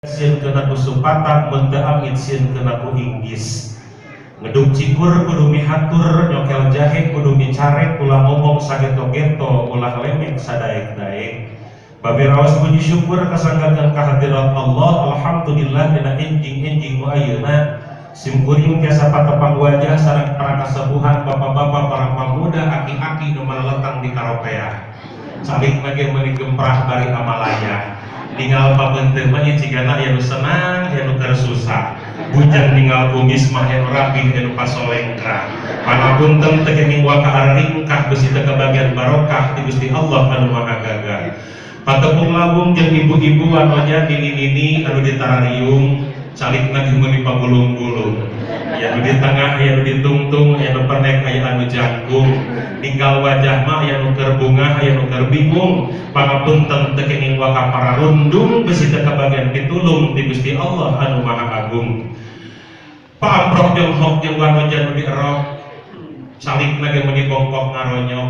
Sieun kena ku supatan mun teu amit sieun kena ku inggis. Ngeduk cikur kudu mihatur, nyokel jahe kudu micarek, ulah ngomong sageto-geto, ulah lemek sadaek-daek. Babe raos puji syukur kasanggakeun ka hadirat Allah, alhamdulillah dina enjing-enjing nu ayeuna simkuring tiasa patepang wajah sareng para kasepuhan bapak-bapak para pemuda aki-aki nu maleletang di karopea. Calik mage meuni gemprah bari amalaya. Tinggal pabenteu mah cigana aya nu senang, aya nu keur susah. Bujang tinggal kumis mah aya nu rapih, aya nu pasolengkra. Panapunten teu kenging waka ringkah besi teu kabagian barokah ti Gusti Allah anu Maha Gagah. Patepung lawung jeung ibu-ibu anu jadi nini anu di tararium, calikna di meuni pagulung-gulung. Aya nu di tengah, aya nu ditungtung, aya nu pendek, aya anu jangkung. Tinggal wajah mah aya nu keur bungah, aya nu keur bingung. Pangapunten teu kenging waka pararundung besi teu kabagian pitulung ti Gusti Allah anu Maha Agung. Paamprok jeung hok jeung wanoja nu dierok, calikna ge meuni bongkok ngaronyok.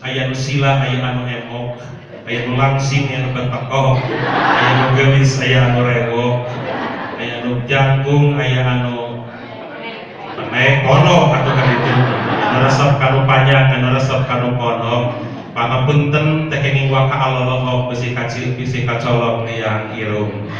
Aya nu sila, aya anu emok, aya nu langsing, aya nu betekok, aya nu geulis, aya anu rewok, aya nu jangkung, aya anu penek kono atuh ka ditu. Anu resep kanu panjang, anu resep kanu pondok. Pangapunten teu kenging waka aloloh besi kacil bisi kacolok yang irung.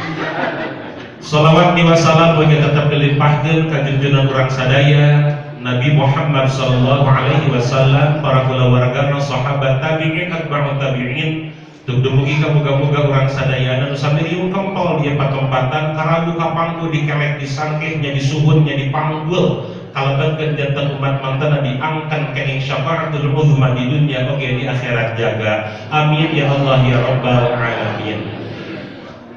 Shalawat wa salam mugi tetep dilimpahkeun ka junjungan urang sadaya Nabi Muhammad sallallahu alaihi wasallam, para kulawargana sahabat tabi'in atba'ut tabi'in. Dumugi ka muga-muga urang sadayana nu samiriung kempel ieu patompatan karabu kapangku dikelek disangkeh nya disuhun nya dipanggul kalebetkeun janten umat mantena diangkan kenging syafaatul uzma di dunya oge di akhirat jaga. Amin ya Allah ya rabbal alamin.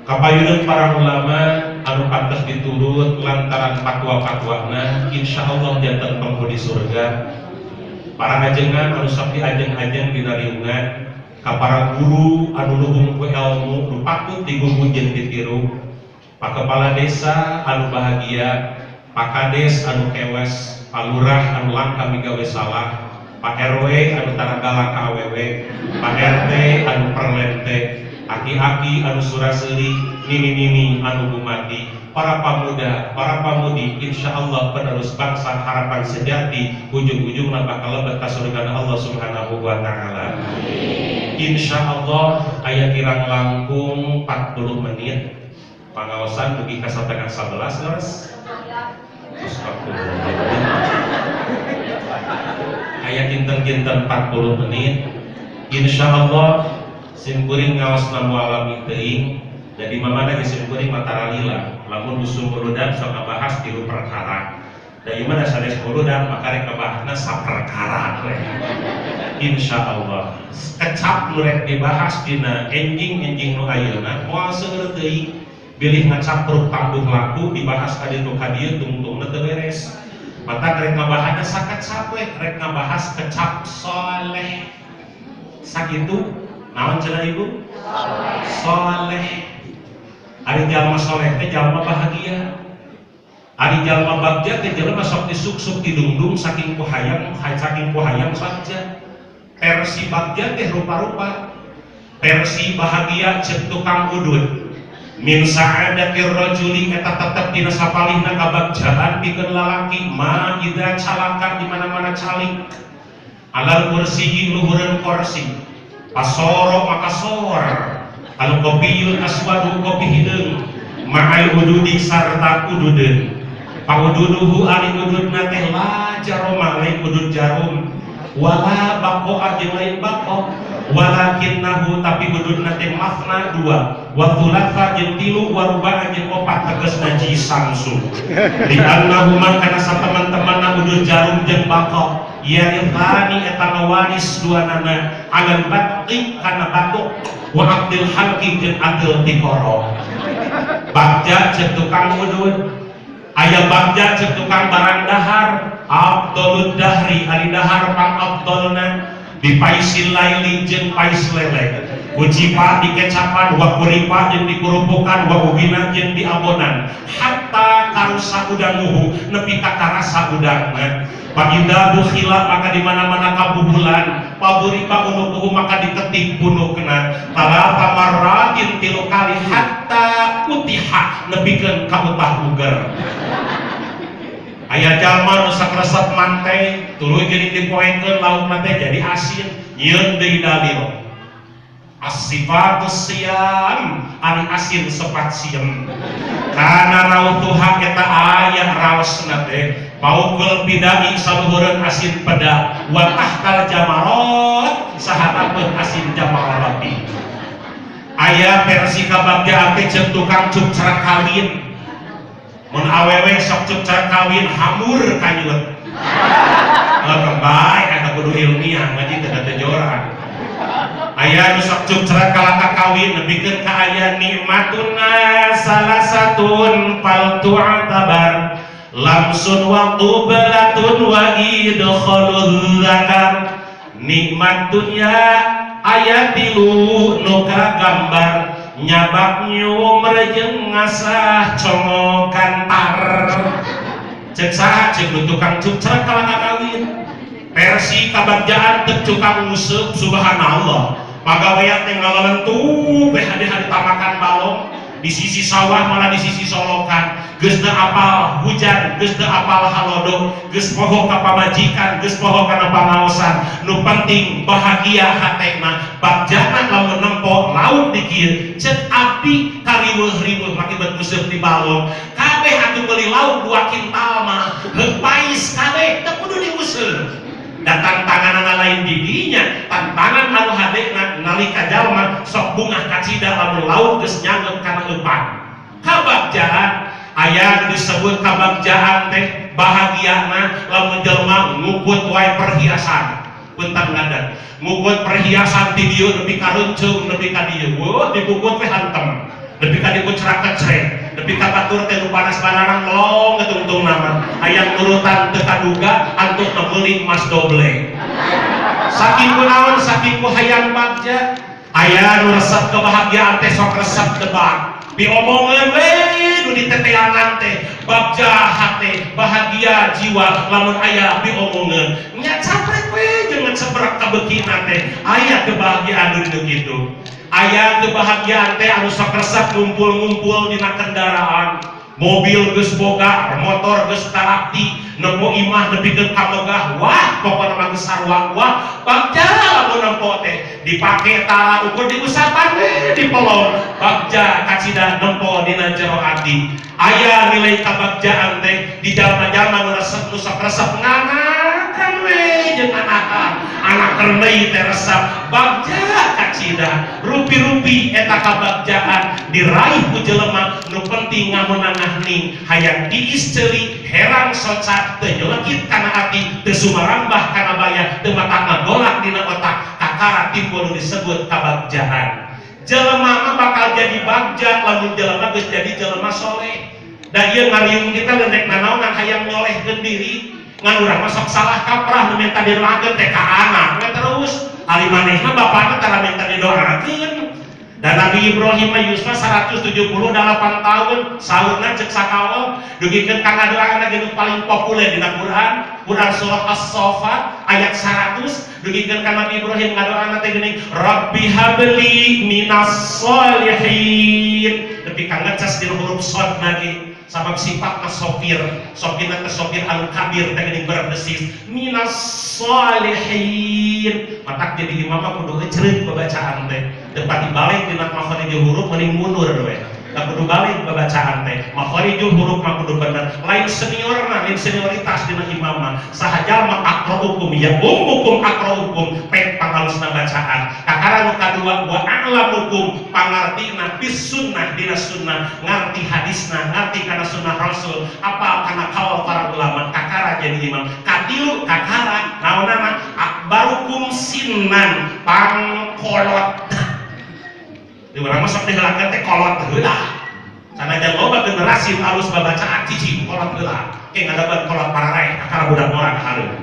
Kapayuneun para ulama anu pantes diturut lantaran fatwa-fatwana insyaallah janten penghuni surga. Para ajengan anu sok diajeng-ajeng dina riungan, ka para guru anu luhung ku ilmu nu patut digugu jeung ditiru, pak kepala desa anu bahagia, pak kades anu kewes, pak lurah anu langka migawe salah, pak RW anu tara galak ka awewe, pak RT anu perlente, aki-aki anu suraseuli, nini-nini anu bumati, para pemuda, para pamudi, insyaallah penerus bangsa harapan sejati, ujung-ujungna bakal lebet ka surgana Allah Subhanahu wa taala. Insyaallah aya kirang langkung 40 menit. Pangaosan dugi ka satengah 11 leres. Terus 40 menit. Aya kinten-kinten 40 menit. Insyaallah simkuring ngaosna mualami teuing. Jadi mamana ge simkuring matara lila. Lamun usum muludan sok ngabahas tilu perkara. Da ieu mah sanes muludan maka rek kabahasna saperkara we. Insyaallah kecap nu rek dibahas dina enjing-enjing nu ayeuna moal seueur teuing bilih ngacapruk tambuh laku dibahas ka ditu ka dieu tungtungna teu beres. Mata rek ngabahasna sakecap we, rek ngabahas kecap soleh. Sakitu naon cenah Ibu? Soleh. Ari jalma soleh teh jalma bahagia. Ari jalma bagja teh jelema sok disuksuk didungdung saking pohayang saja. Versi bagja teh rupa-rupa, versi bahagia cek tukang udud. Min sa'adatir rajuli eta tetep dina sapalihna kabagjaan pikeun lalaki ma idza calaka di mana-mana calik. Alal kursiyi luhureun kursi. Pasoro maka sor. Al kopiyul aswadu kopi hideung. Ma'al ududi sarta ududeun. Paududuhu ari ududna teh la jaroma lain udud jarum. Wala bako ajeng lain bako, walakinnahu tapi ududna teh mafna dua, wa thulatha jeung tilu, wa ruba jeung opat tegasna jisamsu. Di annahu man kana sateman-temanna udud jarum jeung bako, yarithani eta ngawaris duanana alal batti kana batuk, wa abdil halqi jeung adil tikoro. Bagja jeung tukang udud, aya bagja jeung tukang barang dahar. Abdulud dahri ari dahar pang abdulna dipaisil laili jeung pais lele, ujipa dikecapan wa kuripa jeung dikurupukan wa ubina jeung diabonan hatta karusa udanguhu nepi ka karasa udangna. Pagida bukhila maka di mana-mana kabubulan paburiba unukuhu maka diketik punukna talapa marratin 3 kali hatta utiha nepikeun ka utah uger. Aya jalma nu sakresep mantai tuluy geuning dipoekeun laukna teh jadi asin nyieun deui dalil as-sifatus siyam ari asin sepat sieum kana rautuha eta aya raosna teh baukul bidai saluhureun asin peda wa tahtal jamarot sahatapeun asin jamaroti. Aya versi kabagja teh ceuk tukang cuk cerak kawin mun awewe sok cuk cerak kawin hamur kanyut kembali ada kudu ilmiah ngaji teu tejoran. Aya nu sok cuk cerak kalaka kawin nepikeun ka aya nikmatuna salasatun fal tu'tabar lamsun wa qublatun wa idkhalul zakar. Nikmat dunya aya 3 nu kagambar nyabak nyum jeung ngasah congokan tar. Cek saha cek nu tukang cuk cerak kalaka kawin versi kabagjaan teu tukang nguseup subhanallah pagawean teh ngalelentu beh hade-hade tamakan balong di sisi sawah malah di sisi solokan geus teu apal hujan geus teu apal halodo geus poho ka pamajikan geus poho kana pangaosan nu penting bahagia hatena bagjana lamun nempo laut di kieu ceuk abdi kariweuh-riweuh make bet nguseup di balong kabeh atuh meuli lauk 2 kintal mah heumpais kabeh teu kudu diuseup. Dan tantangan lain didinya tantangan anu hadena nalika jalma sok bungah kacida lamun laut geus nyanggep kana eupan. Kabagjaan aya disebut kabagjaan teh bahagiana lamun jalma ngukut wae perhiasan punten ngadan ngukut perhiasan ti dieu nepi ka reuncung nepi ka dieu weuh dibukut teh hantem nepi ka dieu cerak kecrek nepi ka batur teh nu panas bararang melong ngetungtung nama aya nurutan teu kaduga antut meuli emas doble. Saking kunaon saking ku hayang bagja aya nu resep kebahagiaan teh sok resep tebak diomongeun we nu diteteangan teh bagja hate bahagia jiwa lamun aya diomongeun nya caprek we jeung seberak kabeutina teh aya kebahagiaan nu kitu. Aya kebahagiaan teh anu sok resep ngumpul-ngumpul dina kendaraan mobil geus boga motor geus talakti nempo imah nepikeun ka megah wah pokona mah geus sarua wah bagja lamun nempo teh dipake tala ukur diusapan we dipelong bagja kacida nempo dina jero ati. Aya nilai kabagjaan teh di jalma-jalma nu sok resep nganakan we jeung anak renei teh resep bagja kacida rupi-rupi eta kabagjaan diraih ku jelema nu penting ngamunangah ning hayang diis ceuli herang socat teu nyelekit kana ati teu sumarambah kana baya teu matak ngagolak dina otak kakara timbul nu disebut kabagjaan. Jelema mah bakal jadi bagja lamun jelema geus jadi jelema soleh. Da ieu ngariung kita leundek nanaonan hayang nyolehkeun diri ngan urang mah sok salah kaprah nu minta didoakeun teh ka anak we terus ari manehna bapana tara minta didoakeun. Dan Nabi Ibrahim Yusma 178 tahun saurna cek sakawal dugikeun kana doa nu paling populer dina Quran surah As-Saffat ayat 100 dugikeun ka Nabi Ibrahim ngadoana teh geuning Rabbi habli minas sholihin nepi ka ngecas dina huruf shod lagi sabab sifatna sopir sopirna teh sopir anu kabir teh geuning berdesis minas sholihin matak jadi imam mah kudu ecreut babacaan teh depan dibalik dina makharijul huruf mending mundur we da kudu balik babacaan teh makharijul huruf mah kudu bener lain seniorna lain senioritas dina imam mah saha jalma aqra'ukum ya ummukum aqra'ukum pek pangalusna bacaan kakara nu kadua wa a'lamukum pangartina bis sunnah dina sunnah ngarti hadisna ngarti kana sunnah rasul apa kana kaul para ulama kakara jadi imam katilu kakara naonana akbarukum sinnan pangkolot di urang mah sok dihelakeun teh kolot heula sanajan loba generasi alus babacaan cicing kolot heula ke ngadaban kolot pararai akal budak orang hareum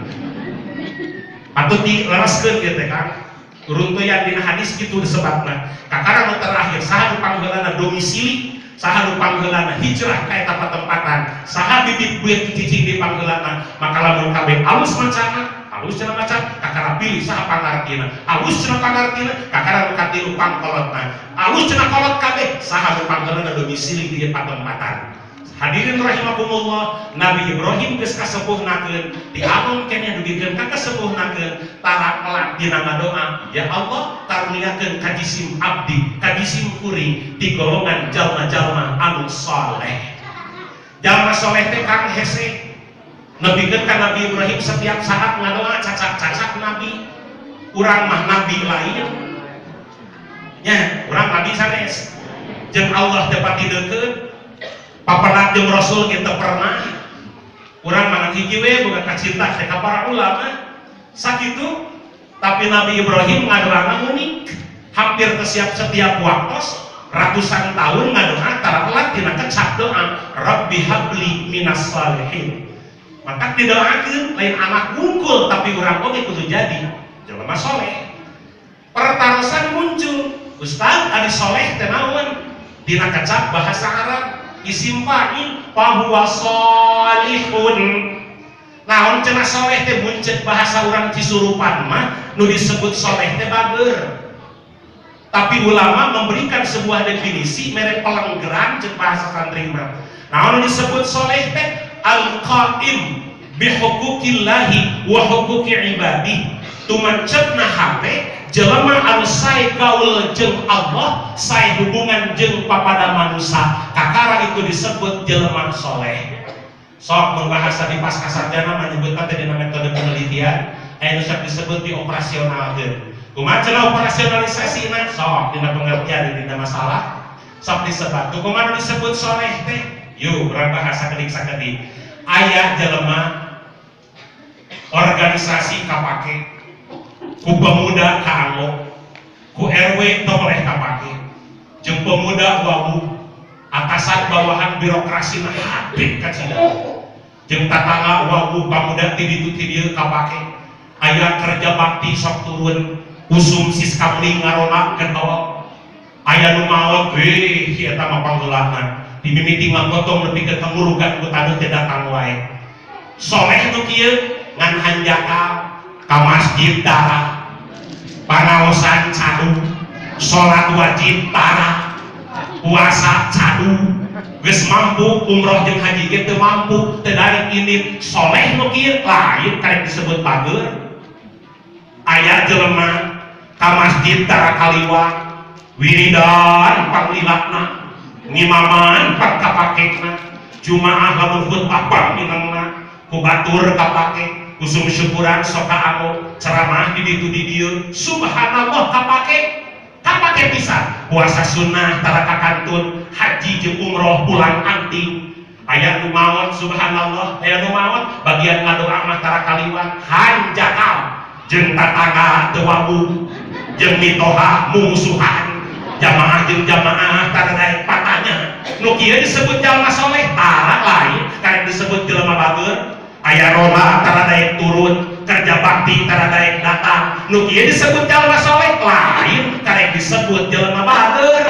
patut dilereskeun kieu teh Kang runtuyan dina hadis kitu disebutna kakara nu terakhir saha nu pangheulana domisili saha nu pangheulana hijrah ka eta patempatan saha bibit buet cicing di pangheulana maka lamun kabeh alus mancana halus cenah maca kakara pilih saha pangartina, halus cenah pangartina kakara nu katilu pangkolotna, halus cenah kolot kabeh saha nu pangkolotna domisili di patempatan. Hadirin rahimakumullah, Nabi Ibrahim geus kasepuhnakeun di alam kene dugikeun ka kasepuhnakeun tara kelak dina ngadoa, ya Allah karuniakeun ka jisim abdi, ka jisim kuring di golongan jalma-jalma anu saleh. Jalma saleh teh kang hese nebikeun ka Nabi Ibrahim setiap saat ngadoa cacak-cacak Nabi. Urang mah nabi lain. Nya, urang nabi sanes. Jeung Allah teh pati deukeut. Paparat jeung Rasul kita pernah urang mangan hiji we boga kacinta teh ka para ulama sakitu, tapi Nabi Ibrahim ngadoana unik, hampir setiap waktos ratusan tahun ngadoa tara elat dina kecap doa Rabbi habli minas salihin. Maka didoakeun lain anak wungkul tapi urang oge kudu jadi jelema saleh. Pertarosan muncul, Ustaz ari saleh teh naon? Dina kecap bahasa Arab isim fa'il fahuwa shalihun. Naon cenah saleh teh muncul bahasa urang Cisurupan mah nu disebut saleh teh bager. Tapi ulama memberikan sebuah definisi mere pelenggeran cek bahasa santri mah. Naon disebut saleh teh al-qaim bi huquqillahi wa huquqi ibadi. Tumancetna hate jelema anu sae gaul jeung Allah, sae hubungan jeung papada manusia, kakara itu disebut jelema soleh. Sok membahasa di pasca sarjana menyebutkan tadi metode penelitian anu sok disebut dioperasionalkeun. Kumaha cenah operasionalisasina? Sok dina pengertian dina masalah sok disebut. Kumaha disebut soleh teh? Yuk urang bahasa kedik sakedik. Aya jelema organisasi kapake ku pemuda kaanggo, ku RW toleh kapake, jeung pemuda wawu, atasan bawahan birokrasi na habib kacida, jeung tatangga wawu pemuda ti ditu ti dieu kapake, aya kerja bakti sok turun, usum siskamling ngarona ketol, aya nu maot, weh, eta mah panggeulana, dimimiti ngagotong nepi ke tengurugan ku tanu teh datang wae, soleh nu kieu ngan hanjakal ka masjid darah. Panaosan cadu, sholat wajib tara, puasa cadu, geus mampu umroh jeung haji ge teu mampu, teu daek ini soleh nu kieu lain karek disebut bager. Aya jelema ka masjid tara kaliwat, wiridan panglilakna, ngimaman pang kapakena, jumaah lamun khutbah paminengna, ku batur kapake. Usum syukuran soka amo ceramah di ditu di dieu subhanallah kapake pisan puasa sunnah tara kakantun haji jeung umroh pulang anting aya nu maot subhanallah aya nu maot bagian ngadoa mah tara kaliwat hanjakal jeung tatangga teu wabu jeung mitoha mungsuhan jamaah jeung jamaah tara daek patanya nu kieu disebut jalma saleh tara lain karek disebut jelema bager. Aya rola tara daek turun, kerja bakti tara daek datang. Nu kieu disebut jalma saleh lain karek disebut jelema bager.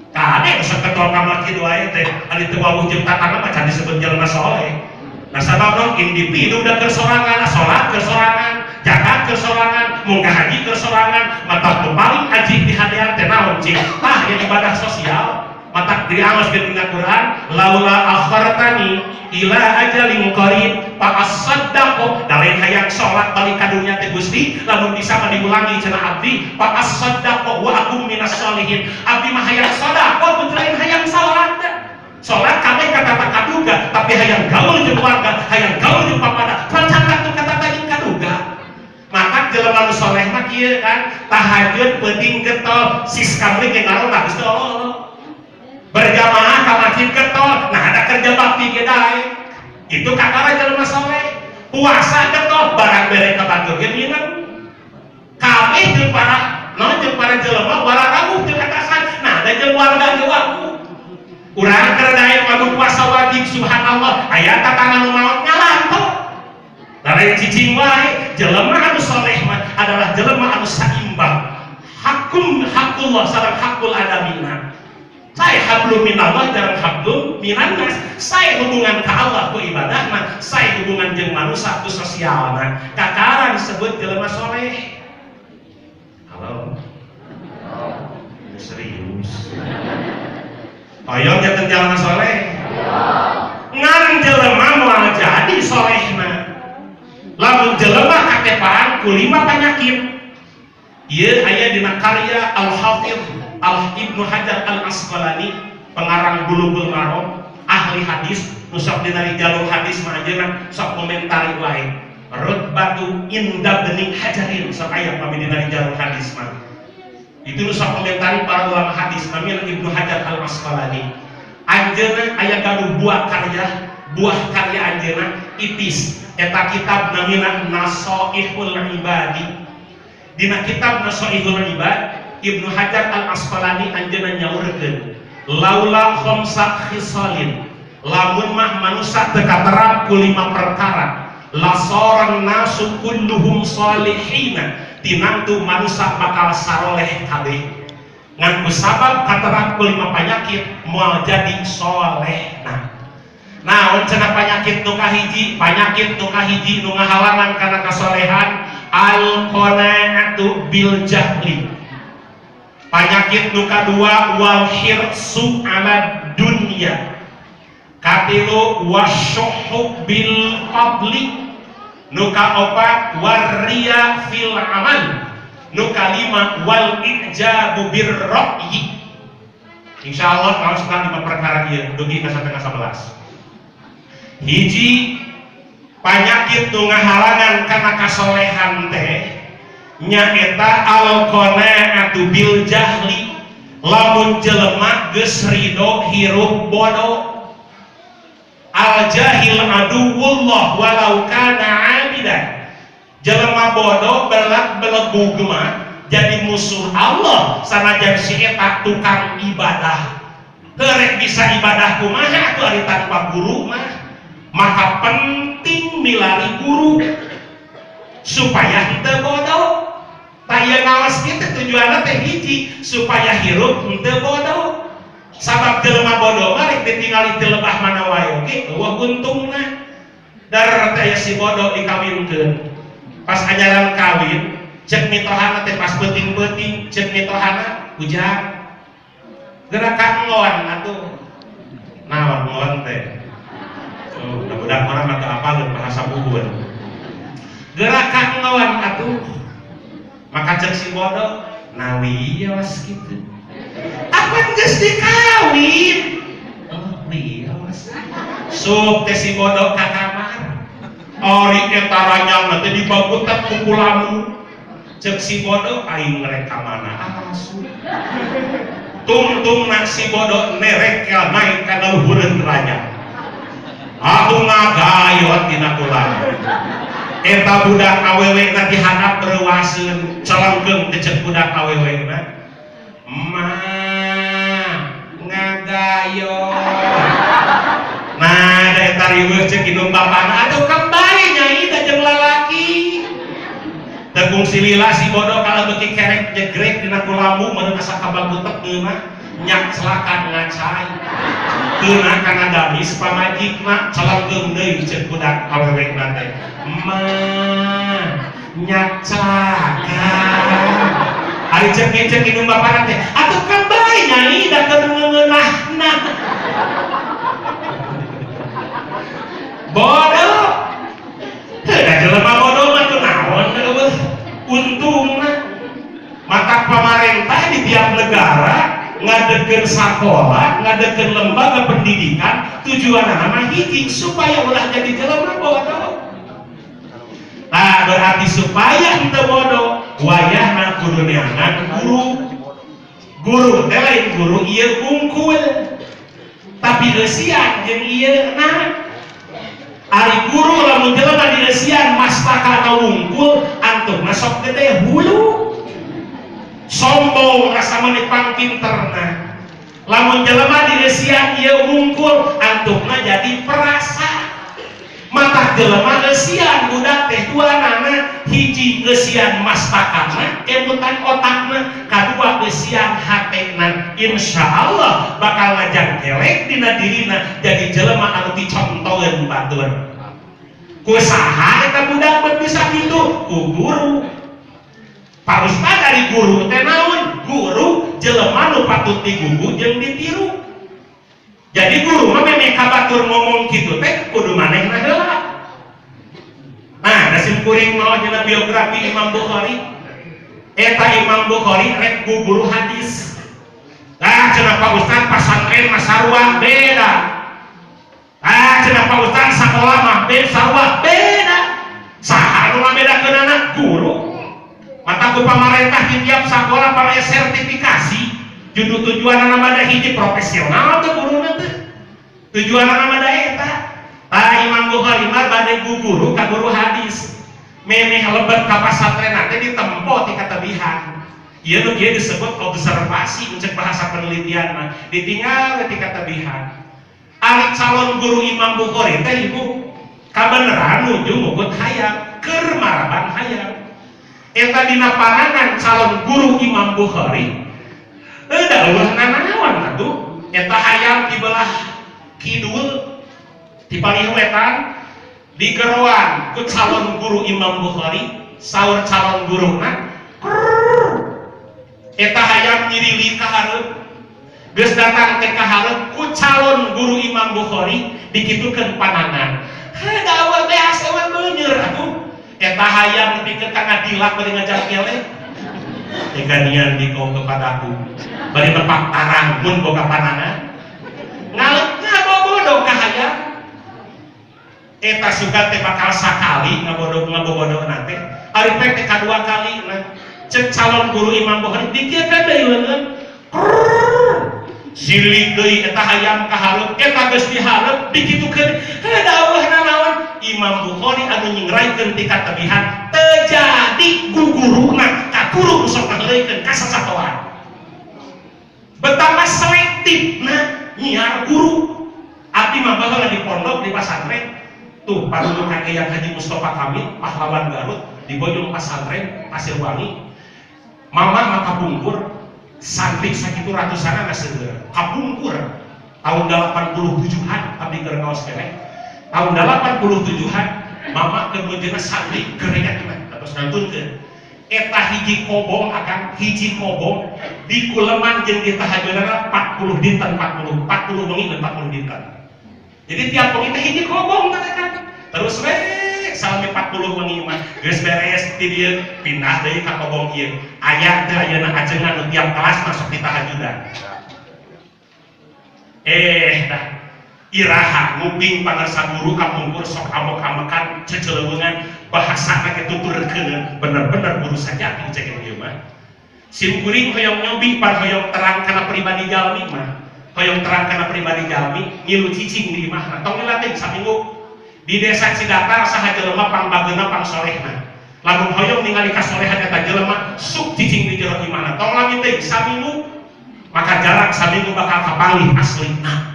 Kade saketol kamar kitu aya teh ari teu wawuh jeung tatangna mah can disebut jelema saleh. Nah sababna individu da keur sorangan, salat keur sorangan, zakat keur sorangan, munggah haji keur sorangan, mata paling haji di hadiah teh naon cing? Tah yang ibadah sosial. Mata diawas dengan Quran laula akhartani ila ajalin qarib fa asaddaqu dari hayang salat balik ka dunya teh Gusti lamun bisa mah diulangi cenah abdi fa asaddaqu wa akum minas salihin abdi mah hayang sedekah teu lain hayang salat salat kabeh kata kaduga tapi hayang gaul jeung warga hayang gaul jeung papada pancan katu kata tadi kaduga maka jelema nu saleh mah kieu kan tahajud penting getol siskamling ge ngarona geus teu berjamaah ka masjid getol, nah ada kerja bakti ge daek. Itu kakara jelema saleh. Puasa getol, barang bere ka batur ge minang. Kabeh jeung para jelema bara raguh jeung atasan. Nah, ada jeung warga ge waku. Urang keur daek lamun puasa wajib subhanallah, aya tatangga nu maot ngalanto. Dari cicing wae, jelema anu saleh mah adalah jelema anu saimbang. Hakullah sareng hakul adamina. Saya hablum minallah jarang hablum minannas. Saya hubungan ke Allah ku ibadah mah, saya hubungan jeung manusia ku sosial mah. Kakara disebut jelema soleh. Halo. Serius. Toyong jangan jelema soleh. Ngan jelema moal jadi solehna. Lamun jelema kakepaan ku 5 penyakit. Ieu aya dina karya Al-Hafidz Ibnu Hajar Al-Asqalani, pengarang Bulughul Maram, ahli hadis, nusok dina jalur hadis mah ajeuna sok komentari wae. Rutbatu inda Ibnu Hajarin sok aya pami dina jalur hadis mah. Itu nusok komentari para ulama hadis kami Ibnu Hajar Al-Asqalani. Anjeuna aya gaduh buah karya anjeuna ipis. Eta kitab namina Nasaihul Ibadi. Dina kitab Nasaihul Ibad Ibnu Hajar Al-Asqalani anjeuna nyaurkeun laula khamsa khisalin lamun mah manusia teu katerap ku 5 perkara la soran nasu kulluhum salihina tinantu manusia bakal saroleh kabeh ngan ku sabab katerap ku 5 penyakit moal jadi solehna. Nah, cenah penyakit nu kahiji nu ngahalangan kana kasolehan al-qanaatu bil jahli. Penyakit nu kadua wal hirsu ala dunya. Katilu wasyuhu bil fadli. Nu kaopat warriya fil amal. Nu kalima wal ijabu bir ra'yi. Insyaallah maosna 5 perkara ieu dugi ka sampai 11. Hiji penyakit nu ngahalangan kana kasolehan teh nyaeta al-qanaatu bil jahli. Lamun jelema geus ridho hirup bodoh. Al jahil aduwullah walau kana abidan. Jelema bodoh belak belegu mah jadi musuh Allah sanajan si eta tukang ibadah. Terek bisa ibadah kumaha atuh ari tanpa guru mah. Maka penting milari guru supaya henteu bodoh. Taya ngawas kita tujuanna teh hiji supaya hirup henteu bodoh. Sabab jelema bodoh mah rek ditingali teu lebah mana wae oge eueuh untungna. Dar teh si bodoh dikawinkeun. Pas ajaran kawin, cek mitohana teh pas peuting-peuting, cek mitohana ujang. Gerakan ngon atuh. Naon ngon teh? Oh, budak orang mah teu apal bahasa buhun. Gerakan ngon atuh. Maka cek si bodoh nawi awas gitu apa geus dikawin oh iya awas sup teh si bodoh ka kamar ori eta ranyangna teh dibagutek ku kulamu cek si bodoh aing ngerek ka mana asu tungtungna si bodoh nerek ka naik kana luhureun ranyang aku ngagayot tina kulamu. Eta budak awewe na dihadap berwaseun celengkeung teh cek budak awewe na ma ngagayo nah da eta riweuh cek indung bapana atuh kembali nyai da jeung lalaki tepung si lila si bodoh kalau beuki kerek jegrek dina kulamu meureun asa kabagutek mah nyak celakan ngacai keuna kana damis pamajikna celengkeung deui cek budak awewe na teh ma nyak celakan ari cek indung bapana teh atuh kembali nyai da keungeunahna bodoh da jelema bodoh mah teu naon eueuh untungna maka pamarentah di tiap negara ngadekeun sakola, ngadekeun lembaga pendidikan tujuanna mah hiji supaya ulah jadi jelema bodoh. Nah, berarti supaya henteu bodoh, wayahna kudu neangan guru. Guru teh lain guru ieu unggul. Tapi eusian jeung ieu na. Ari guru lamun jelema di eusian mastaka unggul, antuk sok gede hulu. Sombong rasa menipang pinterna. Lamun jelema di eusian ieu unggul, antukna jadi perasa. Mata jelema eusian budak teh duanana hiji eusian mastakana emutan otakna kadua eusian hatena insya Allah bakal ngajangkelek dina dirina jadi jelema anu dicontoheun batur. Kusaha eta budak bet bisa kitu? Ku guru. Pak Ustad dari guru teh naon? Guru jelema nu patut digugu jeung ditiru. Jadi guru mah memeh ka batur ngomong kitu teh kudu manehna heula. Nah, dasim kuring mau dina biografi Imam Bukhari. Eta Imam Bukhari rek guru hadis. Nah, cenah Pak Ustad pasantren mah sarua beda. Ah, cenah Pak Ustad sakola mah sarua beda. Saha nu ngabedakeunana? Guru. Mata ku pamarentah di tiap sakola pamae sertifikasi. Tujuan mada hiji profesional tuh guru nanti. Tujuan mada eta. Imam Bukhari mah bade guru ka guru hadis. Memeh lebet ka pasantren teh ditempo ti katabihan. Ieu nu kieu disebut observasi cek bahasa penelitian mah. Ditinggal ti katabihan. Ari calon guru Imam Bukhari teh ibu kabeneran nuju ngugut hayang keur maraban hayang. Eta dina panangan calon guru Imam Bukhari dawuh nanaon atuh eta hayang dibelah kidul di paling wetan digeroan ku calon guru Imam Bukhari saur calon guruna eta hayang nyirili ka hareup geus datang teh ka hareup ku calon guru Imam Bukhari dikitukeun panangan dawuh teh asa beuneur atuh eta hayang dipikeun ka ngadilak bari ngajangkelek teganian dikau kepadaku bari tepak tarang mun boga panangan ngalegna bobodo ka hayang eta sugan teh bakal sakali ngabodo teh ari pek teh kadua kali cek calon guru Imam Bukhari dikiekeun deui leungeun silik deui eta hayang ka hareup eta geus dihareup dikitukeun dawuhna naon Imam Bukhari anu nyingraikeun ti katabihan teu jadi guguruna ka guru sok ngaheulikeun ka sasatoan betapa selektifna nyiar guru abdi mah baheula di pondok di pasantren tuh parunuh kakek yang Haji Mustafa Kamil pahlawan Garut di Bojong Pasantren Pasir Wangi mamah mah kapungkur santri sakitu ratusan geus seuneur kapungkur tahun 87-an abdi keur ngaos keneh tahun 87-an mama kemudian santri gereja terus nantunkeun eta hiji kobong akan hiji kobong di kuleman jeung di tahajudana 40 dinten 40 wengi dan 40 dinten jadi tiap wengi teh hiji kobong kan terus we salami 40 wengi mah geus beres ti dieu pindah deui ka kobong ieu aya teh ayeuna ajengan nu tiap kelas masuk di tahajudan dah iraha nguping pangarsa guru kapungkur sok amok-amokan ceceleungan bahasana ge tuturkeun bener-bener guru sajati cek ieu mah sim kuring hoyong nyobi pan hoyong terang kana pribadi jalmi mah hoyong terang kana pribadi jalmi ngilu cicing di imahna tong dilatih saminggu di desa Cidatar saha jelema pangbageuna pangsolehna lamun hoyong ningali kasolehan eta jelema suk cicing di jero imahna tong lami teh saminggu maka jarak saminggu bakal kapanggih aslina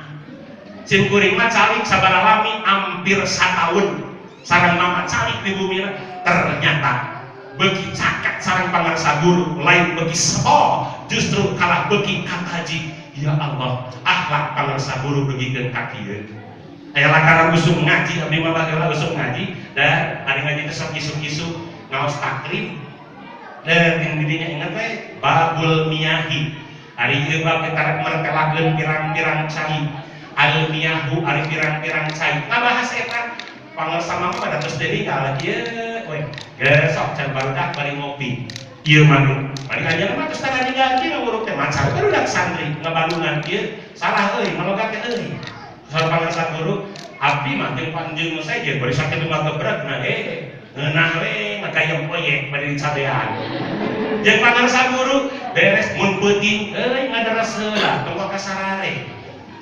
sim kuring mah calik sabaraha lami hampir satahun sareng mama calik di bumi ternyata beuki caket sareng pangarsa guru lain beuki sepo justru kalah beuki kataji ya Allah akhlak pangarsa guru begikeun ka kieu aya lakaran usum ngaji abdi mah baheula usum ngaji dan ari ngaji teh sok kisuk-kisuk ngaos takrib dan didinya ingat we babul miyahi ari ieu bab kita mertelakeun pirang-pirang cai al miyahu ari pirang-pirang cai ngabahas eta pangarsa mah pada terus deui ka ieu we geus sok can barudak bari ngopi ieu mah bari aja mah terus tara diganti nguruk teh macar barudak santri ngabandungan ieu salah euy malogat teh euy sareng pangarsa guru abdi mah jeung panjeung saya ge bari sakitu ngagebret na ngeunah we ngagayem proyek bari dicabean jeung pangarsa guru beres mun peuting euy ngaderes heula tong ka sarare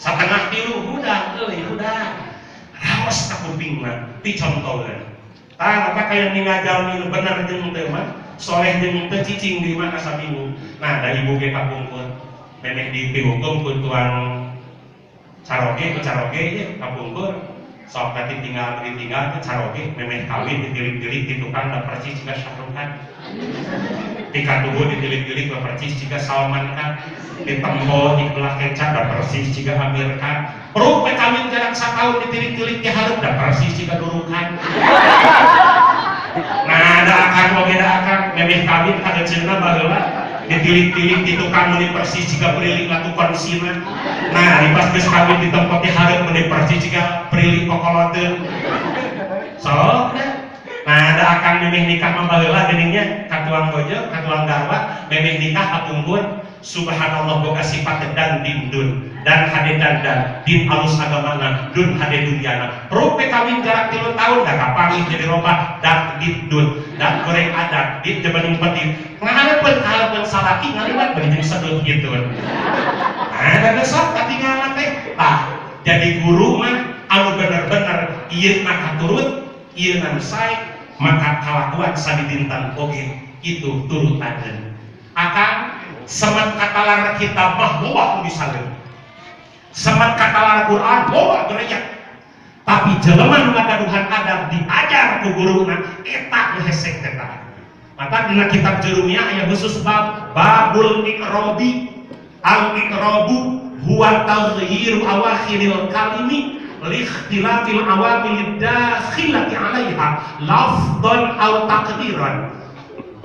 satengah tilu hudah euy hudah raos ka kupingna dicontohkeun maka kayak ningajalmi nu bener jeung teu mah soleh jeung teu cicing di mana saminggu nah da ibu ge kapungkur memeh dihukum ku tuan caroge ye kapungkur sok tadi tinggal ke caroge memeh kawin ditilik-tilik di tukang da persis juga syahrukan dikatuhu ditilik-tilik persis jika Salman Khan, ditemho dikelah keca dan persis jika Amir Khan, perut kawin jarak 1 tahun ditilik-tilik di hareup dan persis jika Durung Khan. Nah ada akan beda akan memeh kawin ka eceuna baheula ditilik-tilik di tukang meuni persis jika Prilly latu konsina. Nah di pas geus kawin di tempat di hareup meuni persis jika Prilly kokoloteun. So nah ada akan memeh nikah membaheula geninnya katuang bojo katuang garwa memeh nikah kapungkur subhanallah boga sifat dan dindun dan hade dandan din alus agamana dun hade dunyana perut kawin jarak 3 tahun dah kapangih jadi roba dan dindun dan goreng adat di jabaning petit ngahareupkeun kahareupkeun salaki ngaliwat bari jeung sedut gitu. Nah da sok katinggalan teh jadi guru mah anu bener-bener ieu na katurut ieu na sae maka kalakuan sadidintan oge itu turutannya akan semat katalar kitab mah loba disalin semat katalar Quran loba gereja tapi jelema nu ngagaduhan adab diajar ku guruna eta hesek teh maka dina kitab Jurumiyah aya khusus babul iqrabi al iqrabu huwa taghyiru awakhiril kalimi likhtilafil awamil dakhilati 'alaiha lafdhan aw taqdiran.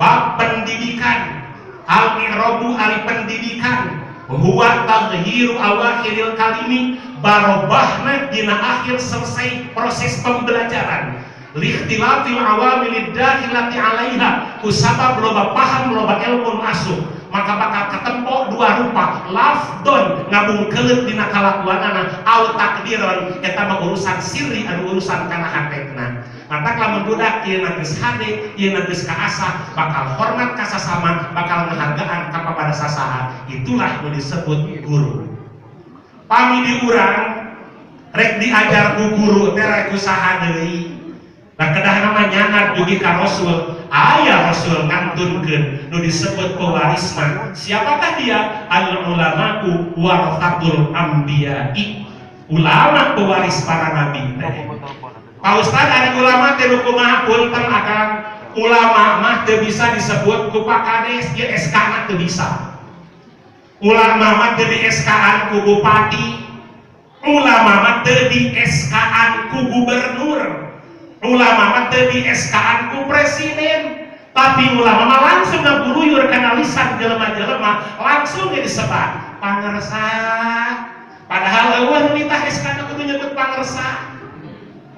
Bab pendidikan al-i'rabu ari pendidikan huwa taghyiru awakhiril kalimi barobahna dina akhir selesai proses pembelajaran likhtilafil awamil dakhilati 'alaiha kusabab loba paham loba ilmu masuk maka bakal ketempo 2 rupa lafdon ngabungkeun dina kalakuanana au takdiran eta mah urusan sirri anu urusan kana hatena maka lamun budak ieu na geus hade ieu na geus kaasah bakal hormat ka sasama bakal ngahargaan ka pada sasaha itulah nu disebut guru pami di urang rek diajar ku guru teh rek usaha deui nah kedah nama nyangat dugi ka Rasul aya Rasul ngantunkeun nu disebut pewarisna siapakah dia al ulamaku warathatul anbiya'i ulama pewaris para nabi Pak Ustaz ada ulama teh nu kumaha punten akan ulama mah teu bisa disebut ku Pak Kades ieu SK-na teu bisa ulama mah teu di SK-an ku bupati ulama mah teu di SK-an ku gubernur ulama mah teu di SK-an ku presiden tapi ulama mah langsung ngabuluyur kana lisan jelema-jelema langsung disebat pangersa padahal eueuh nitah SK-na kudu nyebut pangersa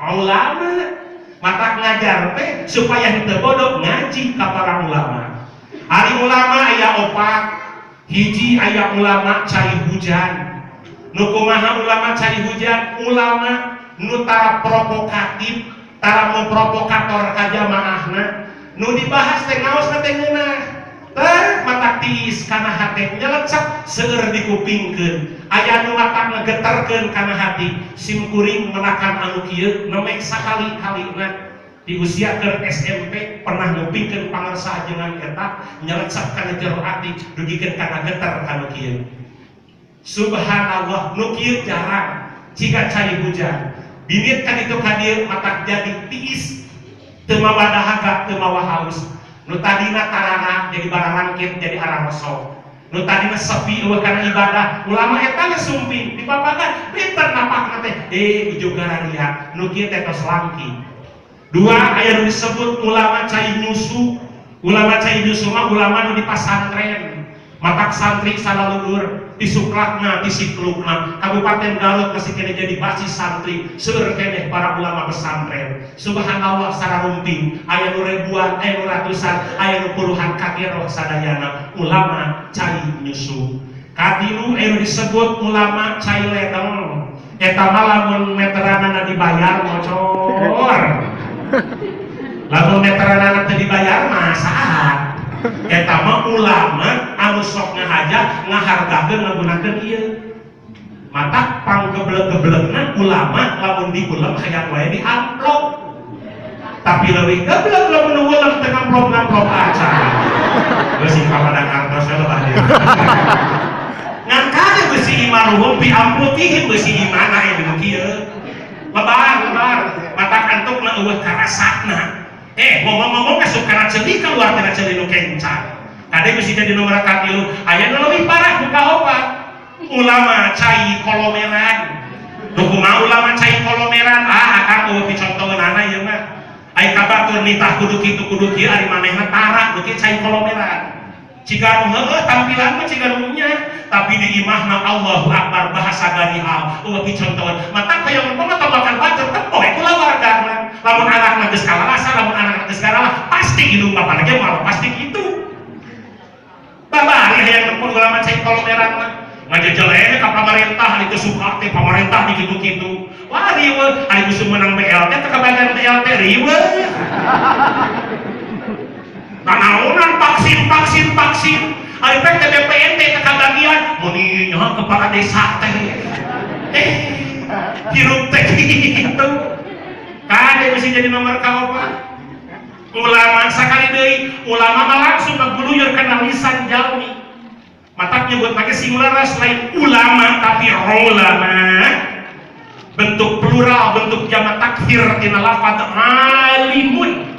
ulama mata ngajar teh supaya henteu bodoh ngaji ka para ulama ari ulama aya 4 hiji aya ulama cai hujan nu kumaha ulama cai hujan ulama nu tara provokatif tara memprovokator ka jamaahna nu dibahas teh ngaosna teh ngeunah teh mata tiis kana hate nyelecak seueur dikupingkeun aya nu mata ngegeterkeun kana hati sim kuring menakan anu kieu nemek sakali-kalina di usia keur SMP pernah ngupingkeun pangarsa ajengan eta nyelecak kana jero ati dugikeun kana geter anu kieu subhanallah nu kieu jarang jika cai hujan bibit kan itu kadir mata jadi tiis teu mawa dahaga teu mawa haus nu tadina tarana jadi barang langit jadi arah rosok nu tadina sepi eueuh kana ibadah ulama eta geus sumping dipapagan pinter napakna teh ujug gararia nu kieu teh tos langki 2 aya nu disebut ulama cai nyusu ulama cai nyusu mah ulama nu di pasantren matak santri salalulur di suklakna di siklukna Kabupaten Garut masih kena jadi basis santri seueur keneh para ulama pesantren subhanallah sararumping aya nu ribuan aya nu ratusan aya nu puluhan kakero sadayana ulama cai nyusu kadilu aya nu disebut ulama cai ledeng eta mah lamun meteranana dibayar bocor lamun meteranana teu dibayar mah saha eta mah ulama anu sok ngahaja ngahargakeun ngagunakeun ieu mata panggeblek-geblegna ulama lamun diulem hayang wae di amplop tapi leuwih geblek lamun ulem teu ngamplop acara geus sing pamadang artos we lah dia ngan kade beusi imaruhum pi amputihim beusi imana aya dinu kieu lebar mata kantukna eueuh karasakna ngomong-ngomong asup kana ceuli keluar tina ceuli nu kencan Kadang mesti jadi nomor katilu. Aya nu leuwih parah buka opat. Ulama cai kolomeran. Kumaha ulama cai kolomeran? Akang eueuh dicontoheunana ieu mah. Ai kabatur nitah kudu kitu kudu kieu ari manehna tara beuki cai kolomeran. Jika heueuh tampilan mah jika nya, tapi di imahna Allahu Akbar bahasa garial eueuh dicontoheun. Mata kayak mah tambahkan batur teu poe kulawargana. Lamun anakna geus kalalasan, lamun anakna geus garalah, pasti hidung bapak lagi malah pasti gitu. Babari yang nepun ulama cai kolomeran mah ngajejeleh ka pamarentah itu suka teh pamarentah dikitu-kitu. Wah riweuh ari geus menang BLT teh kabagian BLT riweuh. Nanaonan vaksin. Ari teh ke BPNT teh kabagian mun nyaho kepala desa teh. Hirup teh kitu. Kade mesti jadi nomor kaopat. Ulama sakali deui ulama mah langsung ngaguluyur kana lisan jalmi matak nyebut make singularas lain ulama tapi ulama bentuk plural bentuk jamak taksir tina lafaz alimun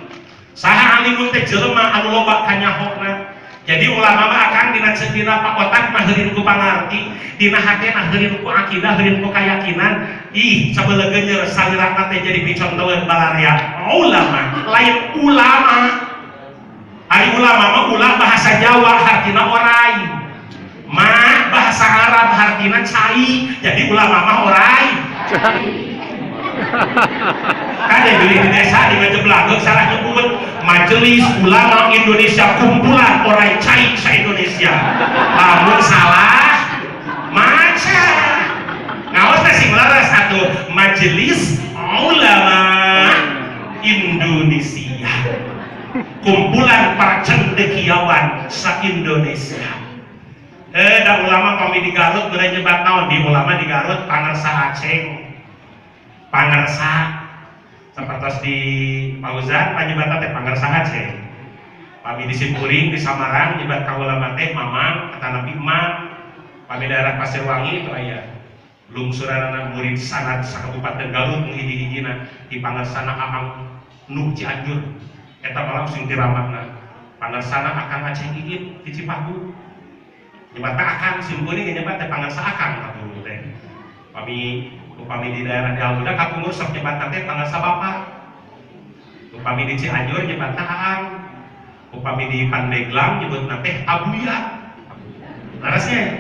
saha alimun teh jelema anu loba kanyahona. Jadi ulama mah akan dina pak otak mah heureun ku pangarti dina hatena heureun ku akidah heureun ku keyakinan ih sabeulegeun nya salirana teh jadi picontoeun balaria ulama lain ulama ari ulama mah ulah bahasa Jawa artina orai ma bahasa Arab artina cai jadi ulama mah orai kade di desa di Ngejeblageuk salah nyebut Majelis Ulama Indonesia kumpulan orai cai se-Indonesia. Lamun salah maca ngaos teh sing laras atuh Majelis Ulama Indonesia kumpulan para cendekiawan se-Indonesia. Da ulama kami di Garut bener nyebat naon di ulama di Garut pangarsa Aceh pangarsa seperti di Pauzan panjebatan teh pangarsa Aceh kami di Simpuring di Samarang nyebat ka ulama teh mamang kata Nabi Imam kami daerah Pasirwangi itu aya lungsuranana murid sanad sakabupaten Garut hiji-hijina di pangarsana Amang Nuh Cianjur eta malah sing diramatna pangarsana Akang Aceh Gigit di Cipahu nyebat Akang Simpuring nyebat teh pangarsa Akang kabulu teh upami di daerah di Albuda kapungur sok nyebat teh pangarsa bapak upami di Cianjur nyebat Akang upami di Pandeglang nyebut teh Abuya larasnya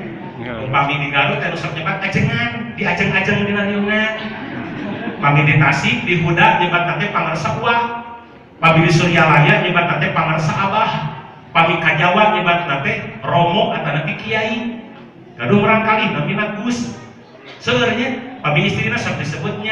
upami di Garut teh sok nyebat ajengan di ajeng-ajeng dina nyungan upami di Tasik di Huda nyebat teh pangarsa Uah upami di Suryalaya nyebat teh pangarsa Abah upami ka Jawa nyebat teh Romo atau nabi Kiai gaduh urang kali nabi Gus seurnya pami istrina sok disebutnya